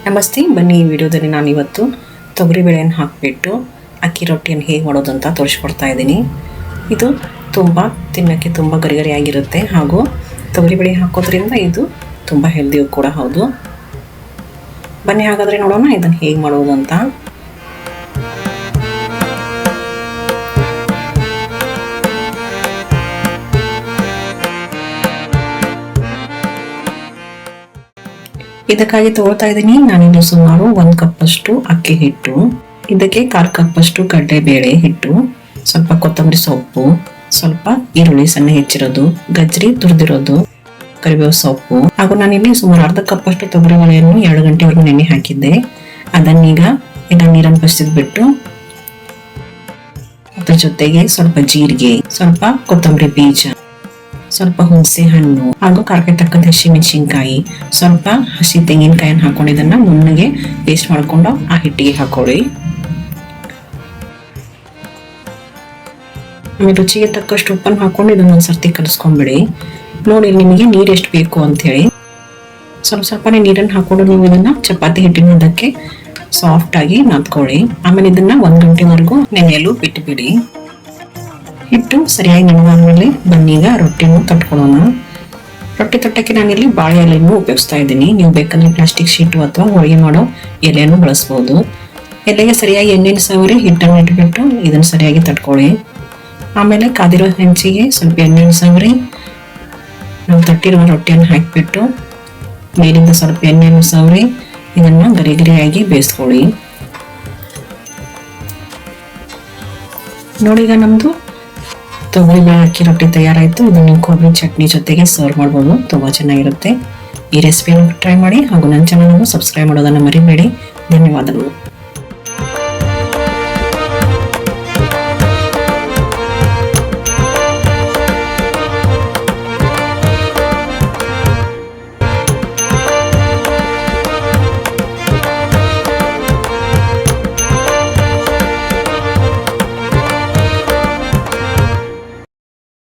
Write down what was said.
ನಮಸ್ತೆ, ಬನ್ನಿ ಈ ವಿಡಿಯೋದಲ್ಲಿ ನಾನು ಇವತ್ತು ತೊಗರಿಬೇಳೆಯನ್ನು ಹಾಕಿಬಿಟ್ಟು ಅಕ್ಕಿ ರೊಟ್ಟಿಯನ್ನು ಹೇಗೆ ಮಾಡೋದು ಅಂತ ತೋರಿಸ್ಕೊಡ್ತಾ ಇದ್ದೀನಿ. ಇದು ತಿನ್ನೋಕ್ಕೆ ತುಂಬ ಗರಿಗರಿಯಾಗಿರುತ್ತೆ ಹಾಗೂ ತೊಗರಿಬೇಳೆ ಹಾಕೋದ್ರಿಂದ ಇದು ತುಂಬ ಹೆಲ್ದಿಯೂ ಕೂಡ ಹೌದು. ಬನ್ನಿ ಹಾಗಾದರೆ ನೋಡೋಣ ಇದನ್ನು ಹೇಗೆ ಮಾಡೋದು ಅಂತ. ಇದಕ್ಕಾಗಿ ತಗೊಳ್ತಾ ಇದ್ದೀನಿ ನಾನಿನ್ನು ಸುಮಾರು 1 ಕಪ್ಪಷ್ಟು ಅಕ್ಕಿ ಹಿಟ್ಟು, ಇದಕ್ಕೆ 1/4 ಕಪ್ಪಷ್ಟು ಕಡಲೆಬೇಳೆ ಹಿಟ್ಟು, ಸ್ವಲ್ಪ ಕೊತ್ತಂಬರಿ ಸೊಪ್ಪು, ಸ್ವಲ್ಪ ಈರುಳ್ಳಿ ಸಣ್ಣ ಹೆಚ್ಚಿರೋದು, ಗಜ್ರಿ ತುರಿದಿರೋದು, ಕರಿಬೇವು ಸೊಪ್ಪು ಹಾಗೂ ನಾನಿಲ್ಲಿ ಸುಮಾರು 1/2 ಕಪ್ಪಷ್ಟು ತೊಗರಿಬೇಳೆಯನ್ನು 2 ಗಂಟೆವರೆಗೂ ನೆನೆ ಹಾಕಿದ್ದೆ. ಅದನ್ನೀಗ ನೀರನ್ನು ಬಸಿದ್ಬಿಟ್ಟು ಅದ್ರ ಜೊತೆಗೆ ಸ್ವಲ್ಪ ಜೀರಿಗೆ, ಸ್ವಲ್ಪ ಕೊತ್ತಂಬರಿ ಬೀಜ, ಸ್ವಲ್ಪ ಹುಣಸೆ ಹಣ್ಣು ಹಾಗೂ ಖಾರಕ್ಕೆ ತಕ್ಕಂತ ಹಸಿಮೆಣಸಿನಕಾಯಿ, ಸ್ವಲ್ಪ ಹಸಿ ತೆಂಗಿನಕಾಯಿಯನ್ನು ಹಾಕೊಂಡು ಇದನ್ನ ನುಣ್ಣಗೆ ಪೇಸ್ಟ್ ಮಾಡ್ಕೊಂಡು ಆ ಹಿಟ್ಟಿಗೆ ಹಾಕೊಳ್ಳಿ. ಆಮೇಲೆ ರುಚಿಗೆ ತಕ್ಕಷ್ಟು ಉಪ್ಪನ್ನು ಹಾಕೊಂಡು ಇದನ್ನ ಒಂದ್ಸರ್ತಿ ಕಲಿಸ್ಕೊಂಡ್ಬಿಡಿ. ನೋಡಿ ನಿಮಗೆ ನೀರು ಎಷ್ಟು ಬೇಕು ಅಂತ ಹೇಳಿ ಸ್ವಲ್ಪನೇ ನೀರನ್ನು ಹಾಕೊಂಡು ನೀವು ಇದನ್ನ ಚಪಾತಿ ಹಿಟ್ಟಿನದಕ್ಕೆ ಸಾಫ್ಟ್ ಆಗಿ ನಾದ್ಕೊಳ್ಳಿ. ಆಮೇಲೆ ಇದನ್ನ 1 ಗಂಟೆವರೆಗೂ ನೆನೆಯಲು ಬಿಟ್ಟುಬಿಡಿ. ಹಿಟ್ಟು ಸರಿಯಾಗಿ ನೆನೆದಾದ್ಮೇಲೆ ಬನ್ನೀಗ ರೊಟ್ಟಿಯನ್ನು ತಟ್ಕೊಳ್ಳೋಣ. ರೊಟ್ಟಿ ತಟ್ಟಕ್ಕೆ ನಾನಿಲ್ಲಿ ಬಾಳೆ ಎಲೆಯನ್ನು ಉಪಯೋಗಿಸ್ತಾ ಇದ್ದೀನಿ. ನೀವು ಬೇಕಂದ್ರೆ ಪ್ಲಾಸ್ಟಿಕ್ ಶೀಟು ಅಥವಾ ಹೋಳಿಗೆ ಮಾಡೋ ಎಲೆಯನ್ನು ಬಳಸ್ಬೋದು. ಎಲೆಗೆ ಸರಿಯಾಗಿ ಎಣ್ಣೆನ ಸವರಿ ಹಿಟ್ಟನ್ನು ಇಟ್ಬಿಟ್ಟು ಇದನ್ನು ಸರಿಯಾಗಿ ತಟ್ಕೊಳ್ಳಿ. ಆಮೇಲೆ ಕಾದಿರೋ ಹೆಂಚಿಗೆ ಸ್ವಲ್ಪ ಎಣ್ಣೆನ ಸವರಿ ನಾವು ತಟ್ಟಿರುವ ರೊಟ್ಟಿಯನ್ನು ಹಾಕಿಬಿಟ್ಟು ಮೇಲಿಂದ ಸ್ವಲ್ಪ ಎಣ್ಣೆಯನ್ನು ಸವರಿ ಇದನ್ನ ಗರಿಗರಿಯಾಗಿ ಬೇಯಿಸ್ಕೊಳ್ಳಿ. ನೋಡಿ ಈಗ ನಮ್ದು ತೊಗರಿಬೇಳೆ ಅಕ್ಕಿ ರೊಟ್ಟಿ ತಯಾರಾಯಿತು. ಇದನ್ನು ಕೊಬ್ಬರಿ ಚಟ್ನಿ ಜೊತೆಗೆ ಸರ್ವ್ ಮಾಡ್ಬೋದು, ತುಂಬ ಚೆನ್ನಾಗಿರುತ್ತೆ. ಈ ರೆಸಿಪಿಯನ್ನು ಟ್ರೈ ಮಾಡಿ ಹಾಗೂ ನನ್ನ ಚಾನಲ್ ಅನ್ನು ಸಬ್ಸ್ಕ್ರೈಬ್ ಮಾಡೋದನ್ನು ಮರಿಬೇಡಿ. ಧನ್ಯವಾದಗಳು.